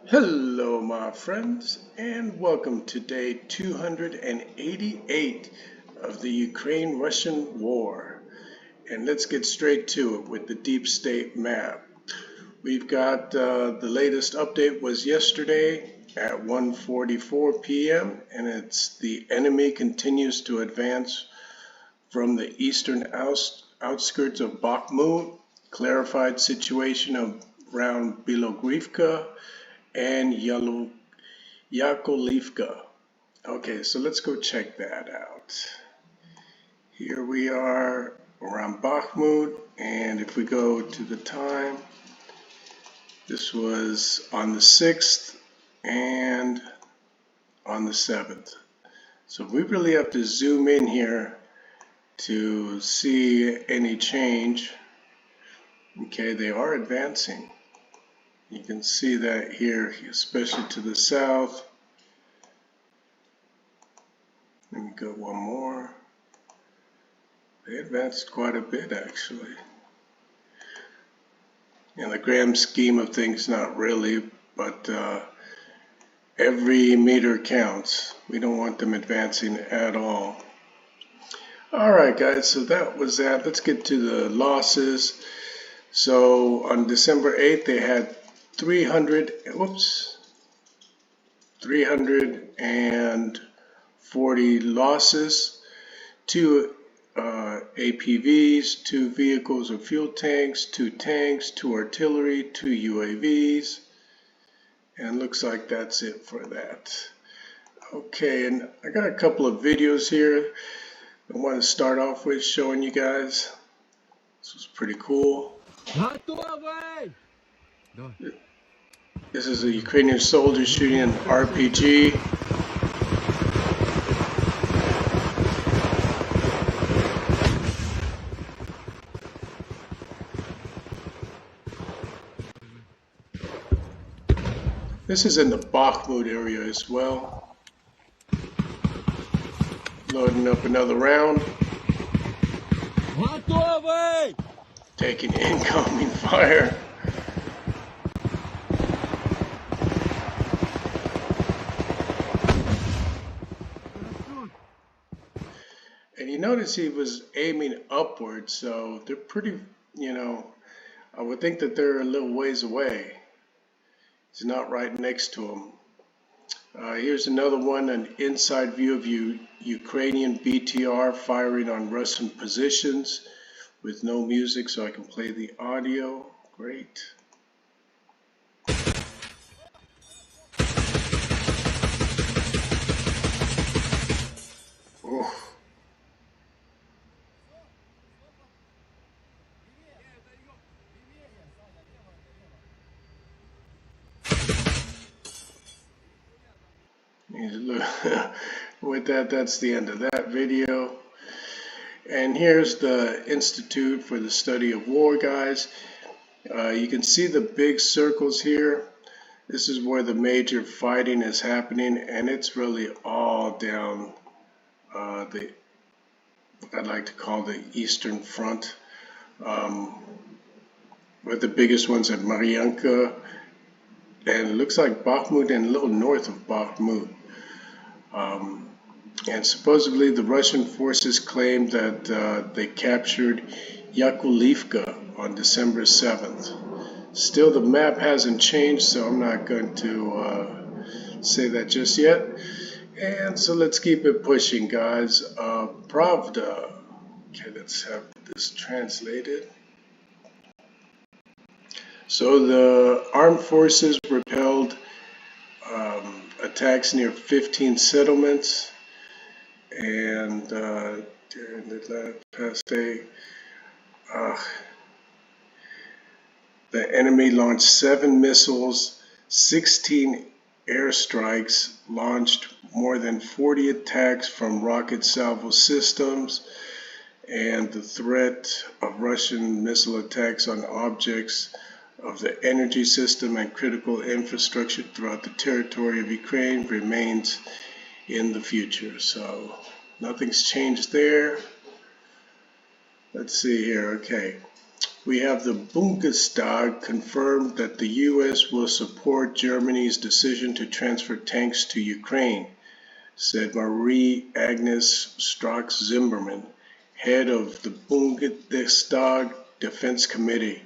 Hello, my friends, and welcome to day 288 of the Ukraine-Russian war. And let's get straight to it with the deep state map. We've got the latest update was yesterday at 1:44 p.m. and it's the enemy continues to advance from the eastern outskirts of Bakhmut, clarified situation around Bilogrivka and Yakovlivka. Okay, so let's go check that out. Here we are around Bakhmut, and if we go to the time, this was on the 6th and on the 7th. So we really have to zoom in here to see any change. Okay, they are advancing. You can see that here, especially to the south. Let me go one more. They advanced quite a bit, actually. In the grand scheme of things, not really, but every meter counts. We don't want them advancing at all. All right, guys, so that was that. Let's get to the losses. So on December 8th, they had 340 losses, 2 APVs, 2 vehicles or fuel tanks, 2 tanks, 2 artillery, 2 UAVs, and looks like that's it for that. Okay, and I got a couple of videos here I want to start off with showing you guys. This was pretty cool. This is a Ukrainian soldier shooting an RPG. This is in the Bakhmut area as well. Loading up another round. Taking incoming fire. And you notice he was aiming upwards, so they're pretty, I would think that they're a little ways away. He's not right next to him. Here's another one, an inside view of Ukrainian BTR firing on Russian positions with no music, so I can play the audio. Great. Oh. With that, that's the end of that video. And here's the Institute for the Study of War, guys. You can see the big circles here. This is where the major fighting is happening, and it's really all down what I'd like to call the Eastern Front. With the biggest ones at Marianka, and it looks like Bakhmut and a little north of Bakhmut. And supposedly the Russian forces claimed that they captured Yakovlivka on December 7th. Still, the map hasn't changed, so I'm not going to say that just yet. And so let's keep it pushing, guys. Pravda. Okay, let's have this translated. So the armed forces repelled attacks near 15 settlements, and during the past day, the enemy launched 7 missiles, 16 airstrikes, launched more than 40 attacks from rocket salvo systems, and the threat of Russian missile attacks on objects of the energy system and critical infrastructure throughout the territory of Ukraine remains in the future. So nothing's changed there. Let's see here. Okay. We have the Bundestag confirmed that the U.S. will support Germany's decision to transfer tanks to Ukraine, said Marie-Agnes Strack-Zimmermann, head of the Bundestag Defense Committee.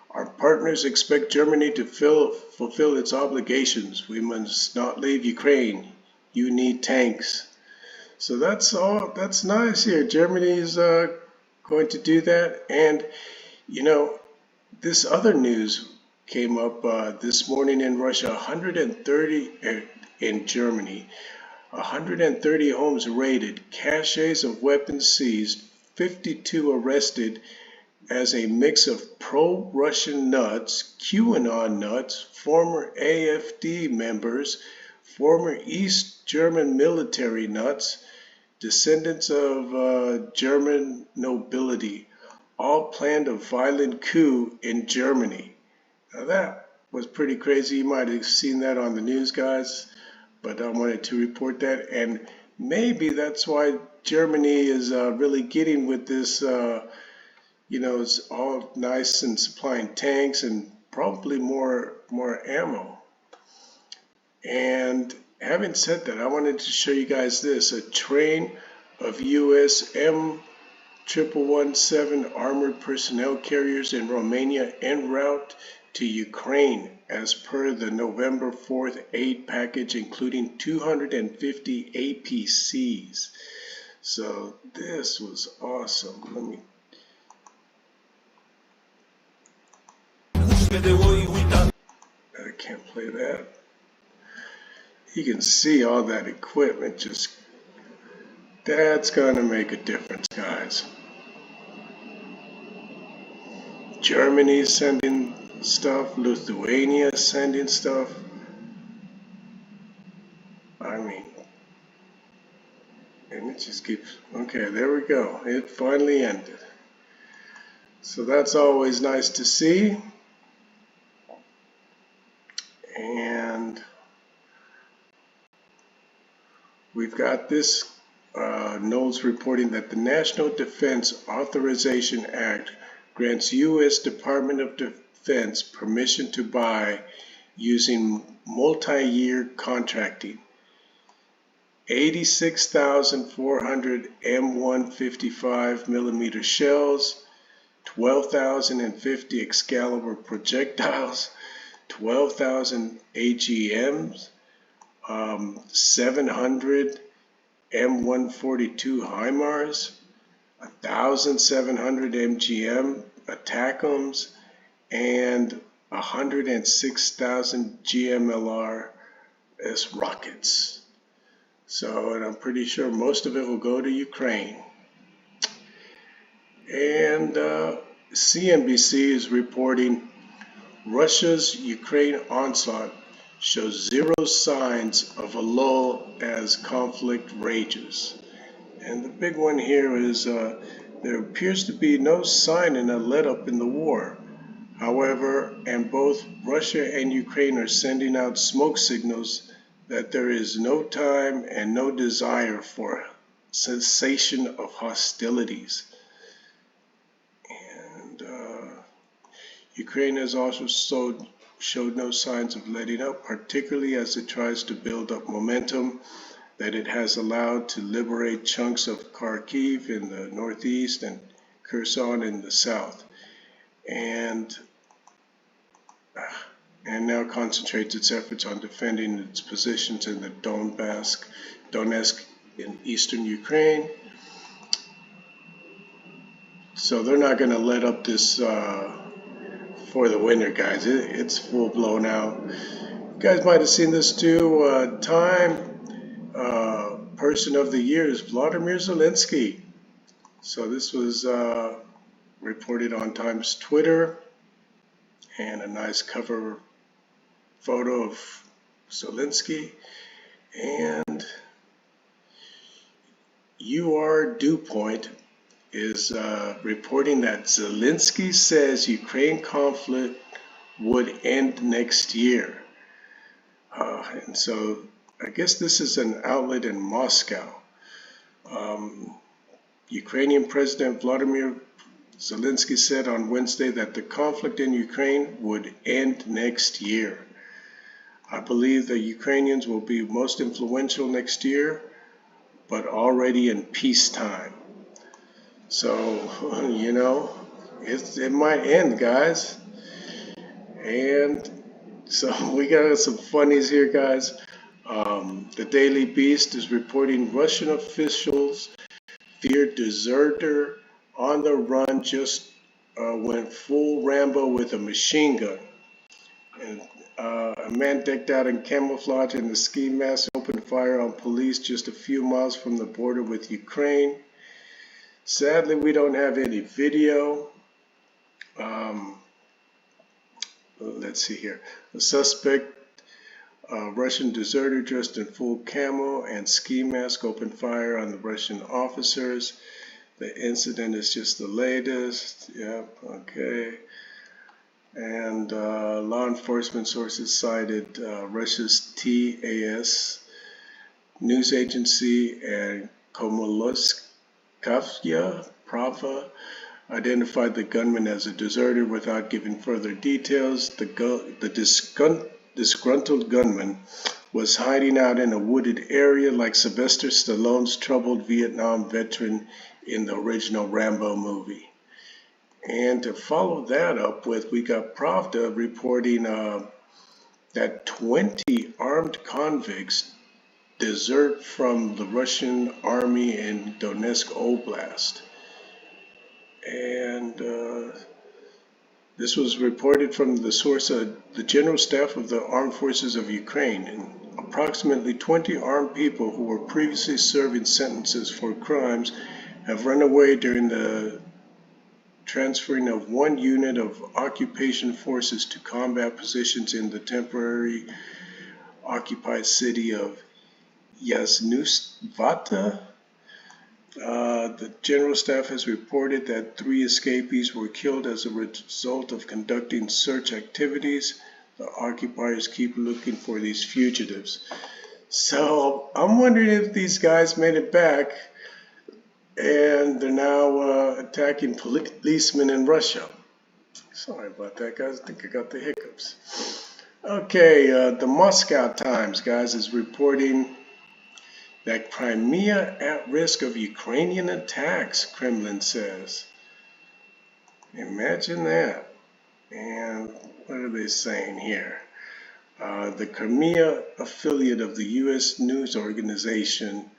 Our partners expect Germany to fulfill its obligations. We must not leave Ukraine. You need tanks. So that's nice here. Germany is going to do that. And, you know, this other news came up this morning in Russia. 130 in Germany. 130 homes raided, caches of weapons seized, 52 arrested as a mix of pro-Russian nuts, QAnon nuts, former AfD members, former East German military nuts, descendants of German nobility, all planned a violent coup in Germany. Now that was pretty crazy. You might have seen that on the news, guys, but I wanted to report that. And maybe that's why Germany is really getting with this, it's all nice and supplying tanks and probably more ammo. And having said that, I wanted to show you guys this, a train of US M1117 armored personnel carriers in Romania en route to Ukraine as per the November 4th aid package, including 250 APCs. So this was awesome. I can't play that. You can see all that equipment that's gonna make a difference, guys. Germany's sending stuff, Lithuania sending stuff. And it just keeps, okay, there we go. It finally ended. So that's always nice to see. And we've got this, Knowles reporting that the National Defense Authorization Act grants U.S. Department of Defense permission to buy using multi-year contracting 86,400 M155 millimeter shells, 12,050 Excalibur projectiles, 12,000 AGMs, 700 M142 HIMARS, 1,700 MGM ATACMS, and 106,000 GMLRS rockets. So, and I'm pretty sure most of it will go to Ukraine. And CNBC is reporting Russia's Ukraine onslaught shows zero signs of a lull as conflict rages. And the big one here is there appears to be no sign in a let-up in the war. However, and both Russia and Ukraine are sending out smoke signals that there is no time and no desire for cessation of hostilities. And Ukraine has also showed no signs of letting up, particularly as it tries to build up momentum that it has allowed to liberate chunks of Kharkiv in the northeast and Kherson in the south. And now concentrates its efforts on defending its positions in the Donetsk in eastern Ukraine. So they're not going to let up this for the winter, guys. It's full blown out. You guys might have seen this too. Time Person of the Year is Vladimir Zelensky. So this was reported on Time's Twitter, and a nice cover photo of Zelensky. And UR Dewpoint is reporting that Zelensky says Ukraine conflict would end next year. And so I guess this is an outlet in Moscow. Ukrainian President Vladimir Zelensky said on Wednesday that the conflict in Ukraine would end next year. I believe the Ukrainians will be most influential next year, but already in peacetime. So, it might end, guys. And so we got some funnies here, guys. The Daily Beast is reporting Russian officials fear deserter on the run just went full Rambo with a machine gun. And a man decked out in camouflage and a ski mask opened fire on police just a few miles from the border with Ukraine. Sadly, we don't have any video. Let's see here. The suspect, Russian deserter dressed in full camo and ski mask, opened fire on the Russian officers. The incident is just the latest. Yep, okay. And law enforcement sources cited Russia's TAS news agency and Komolotskaya Prava identified the gunman as a deserter without giving further details. The disgruntled gunman was hiding out in a wooded area like Sylvester Stallone's troubled Vietnam veteran in the original Rambo movie. And to follow that up with, we got Pravda reporting that 20 armed convicts desert from the Russian army in Donetsk Oblast. And this was reported from the source of the General Staff of the Armed Forces of Ukraine. And approximately 20 armed people who were previously serving sentences for crimes have run away during the transferring of one unit of occupation forces to combat positions in the temporary occupied city of Yasnusvata. The General Staff has reported that 3 escapees were killed as a result of conducting search activities. The occupiers keep looking for these fugitives. So I'm wondering if these guys made it back and they're now attacking policemen in Russia. Sorry about that, guys. I think I got the hiccups. Okay, the Moscow Times, guys, is reporting that Crimea at risk of Ukrainian attacks, Kremlin says. Imagine that. And what are they saying here? The Crimea affiliate of the U.S. news organization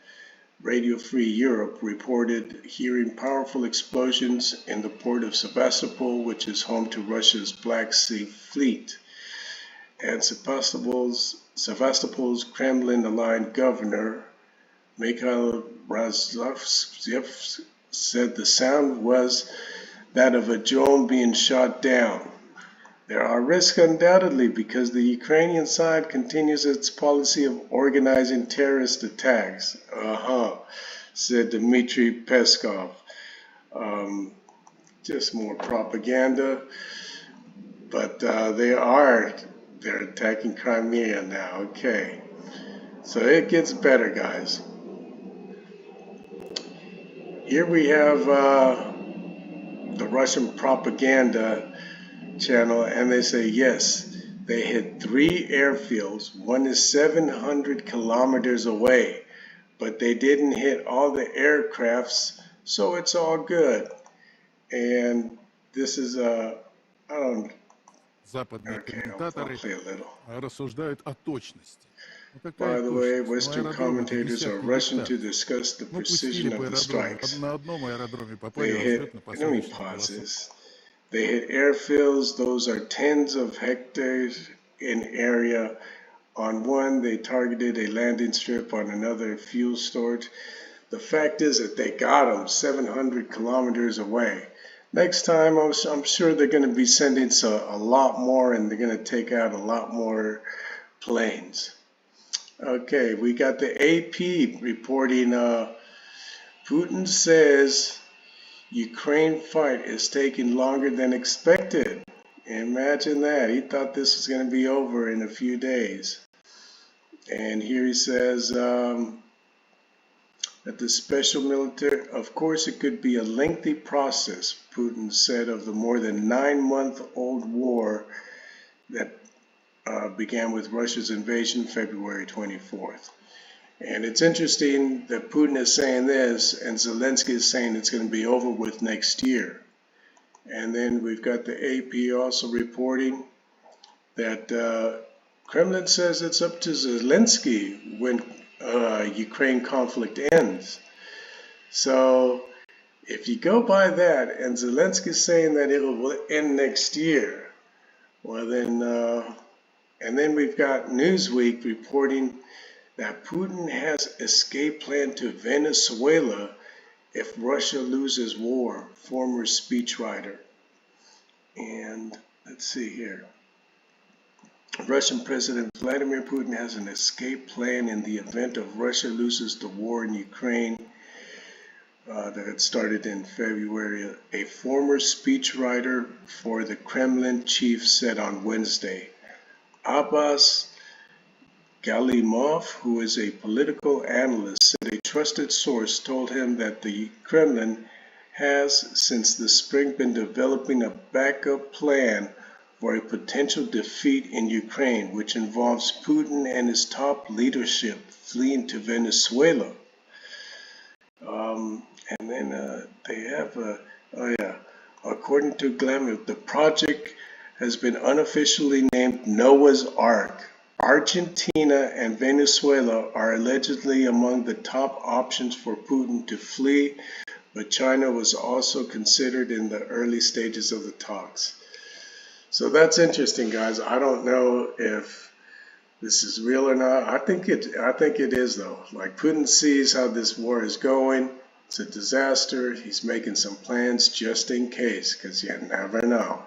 Radio Free Europe reported hearing powerful explosions in the port of Sevastopol, which is home to Russia's Black Sea Fleet. And Sevastopol's Kremlin-aligned governor, Mikhail Razovsky, said the sound was that of a drone being shot down. There are risks undoubtedly because the Ukrainian side continues its policy of organizing terrorist attacks, said Dmitry Peskov. Just more propaganda, but they're attacking Crimea now. Okay, so it gets better, guys. Here we have the Russian propaganda channel, and they say yes, they hit 3 airfields. One is 700 kilometers away, but they didn't hit all the aircrafts, so it's all good. And this is Западные okay, комментаторы I'll play a little. рассуждают о точности. By the way, Western commentators are rushing to discuss the Мы precision пустили по of the аэродроме. strikes. На одном аэродроме попали They во hit, let me взлетно-посадочную pause полосу. this. They hit airfields, those are tens of hectares in area. On one, they targeted a landing strip, on another, fuel storage. The fact is that they got them 700 kilometers away. Next time, I'm sure they're going to be sending a lot more, and they're going to take out a lot more planes. Okay, we got the AP reporting, Putin says Ukraine fight is taking longer than expected. Imagine that. He thought this was going to be over in a few days. And here he says that the special military, of course, it could be a lengthy process. Putin said of the more than 9-month-old war that began with Russia's invasion February 24th. And it's interesting that Putin is saying this and Zelensky is saying it's going to be over with next year. And then we've got the AP also reporting that Kremlin says it's up to Zelensky when Ukraine conflict ends. So if you go by that and Zelensky's saying that it will end next year, well then, and then we've got Newsweek reporting that Putin has escape plan to Venezuela if Russia loses war, former speechwriter. And let's see here. Russian President Vladimir Putin has an escape plan in the event of Russia loses the war in Ukraine that had started in February. A former speechwriter for the Kremlin chief said on Wednesday. Abbas Galimov, who is a political analyst, said a trusted source told him that the Kremlin has, since the spring, been developing a backup plan for a potential defeat in Ukraine, which involves Putin and his top leadership fleeing to Venezuela. And then they have according to Glamour, the project has been unofficially named Noah's Ark. Argentina and Venezuela are allegedly among the top options for Putin to flee, but China was also considered in the early stages of the talks. So that's interesting, guys. I don't know if this is real or not. I think it is, though. Like, Putin sees how this war is going. It's a disaster. He's making some plans just in case, because you never know.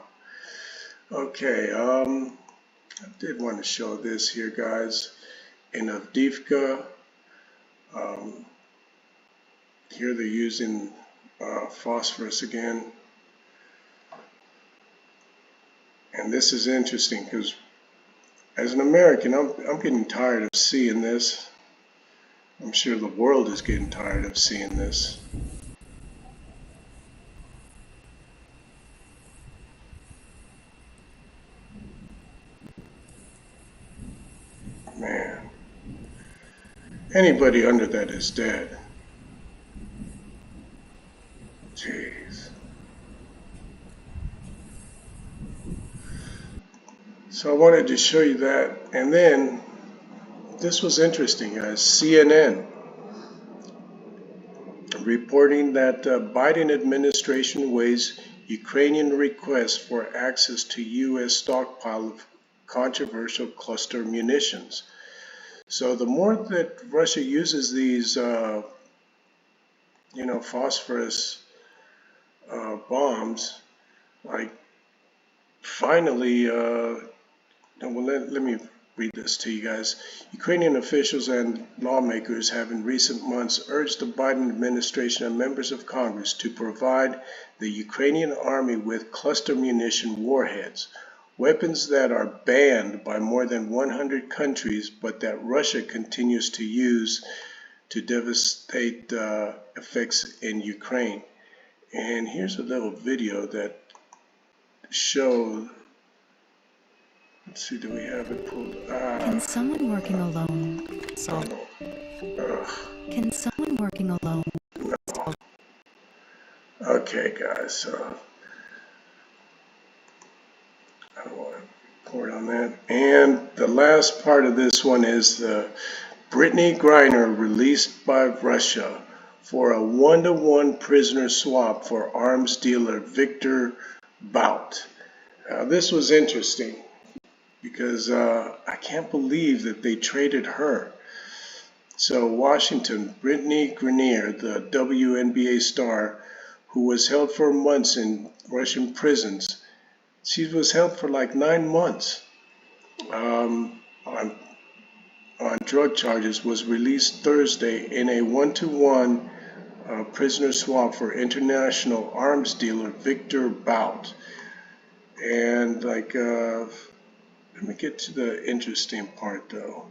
Okay, I did want to show this here, guys. In Avdiivka, here they're using phosphorus again. And this is interesting because as an American, I'm getting tired of seeing this. I'm sure the world is getting tired of seeing this. Man, anybody under that is dead. Jeez. So I wanted to show you that. And then, this was interesting, guys. CNN reporting that Biden administration weighs Ukrainian requests for access to U.S. stockpile of controversial cluster munitions. So the more that Russia uses these, phosphorus bombs, like finally, let me read this to you guys. Ukrainian officials and lawmakers have in recent months urged the Biden administration and members of Congress to provide the Ukrainian army with cluster munition warheads, weapons that are banned by more than 100 countries, but that Russia continues to use to devastate effects in Ukraine. And here's a little video that shows. Let's see, do we have it pulled? Can someone working alone solve? Can someone working alone solve? Okay, guys, so I don't want to report on that. And the last part of this one is Brittany Griner released by Russia for a 1-to-1 prisoner swap for arms dealer Victor Bout. This was interesting because I can't believe that they traded her. So Washington, Brittany Griner, the WNBA star, who was held for months in Russian prisons, she was held for like 9 months on drug charges, was released Thursday in a 1-to-1 prisoner swap for international arms dealer Victor Bout. And let me get to the interesting part though.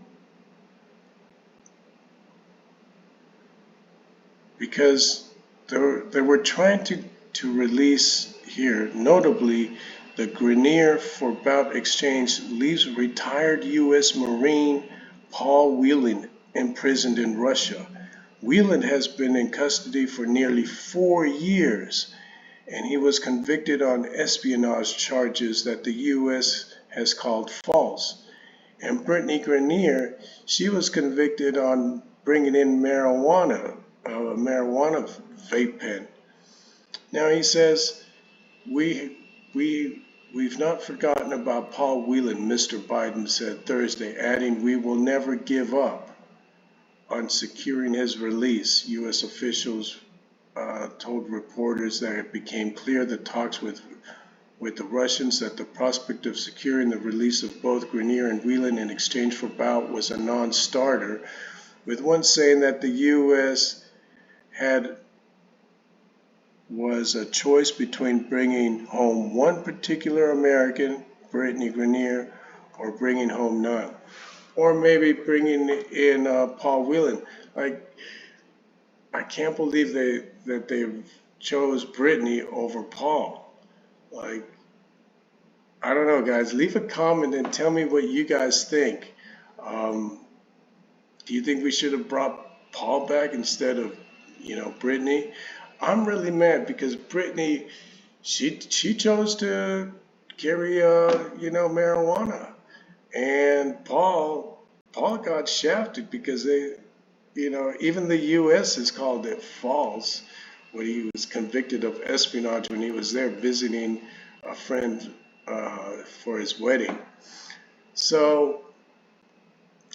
Because they were trying to to release here. Notably, the Grenier for bout exchange leaves retired U.S. Marine Paul Whelan imprisoned in Russia. Whelan has been in custody for nearly 4 years, and he was convicted on espionage charges that the U.S. has called false. And Brittany Grenier, she was convicted on bringing in marijuana, a marijuana vape pen. Now he says, we've not forgotten about Paul Whelan, Mr. Biden said Thursday, adding, we will never give up on securing his release. U.S. officials told reporters that it became clear that talks with the Russians that the prospect of securing the release of both Grenier and Whelan in exchange for bout was a non-starter, with one saying that the U.S. was a choice between bringing home one particular American, Brittany Grenier, or bringing home none. Or maybe bringing in Paul Whelan. Like, I can't believe that they chose Brittany over Paul. Like, I don't know, guys. Leave a comment and tell me what you guys think. Do you think we should have brought Paul back instead of, Brittany? I'm really mad because Brittany, she chose to carry, marijuana, and Paul got shafted because even the U.S. has called it false when he was convicted of espionage when he was there visiting a friend for his wedding. So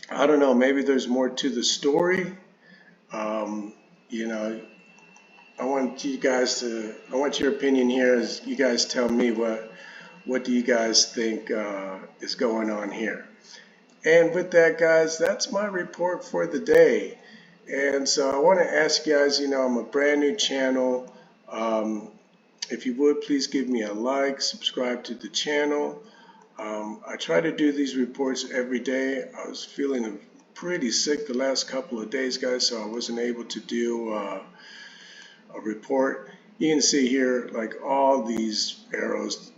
I don't know. Maybe there's more to the story. I want your opinion here as you guys tell me what do you guys think is going on here. And with that, guys, that's my report for the day. And so I want to ask you guys, I'm a brand new channel. If you would, please give me a like, subscribe to the channel. I try to do these reports every day. I was feeling pretty sick the last couple of days, guys, so I wasn't able to do a report. You can see here, like all these arrows,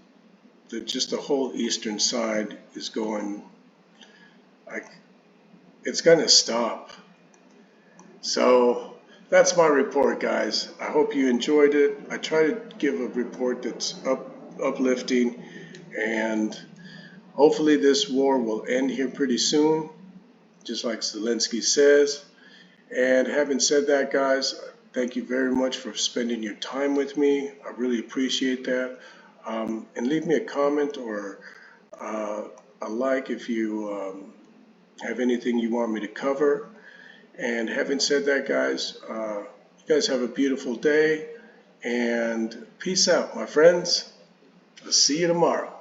just the whole eastern side is going, like, it's going to stop. So that's my report, guys. I hope you enjoyed it. I try to give a report that's uplifting, and hopefully this war will end here pretty soon, just like Zelensky says. And having said that, guys, thank you very much for spending your time with me. I really appreciate that. And leave me a comment or a like if you have anything you want me to cover. And having said that, guys, you guys have a beautiful day, and peace out, my friends. I'll see you tomorrow.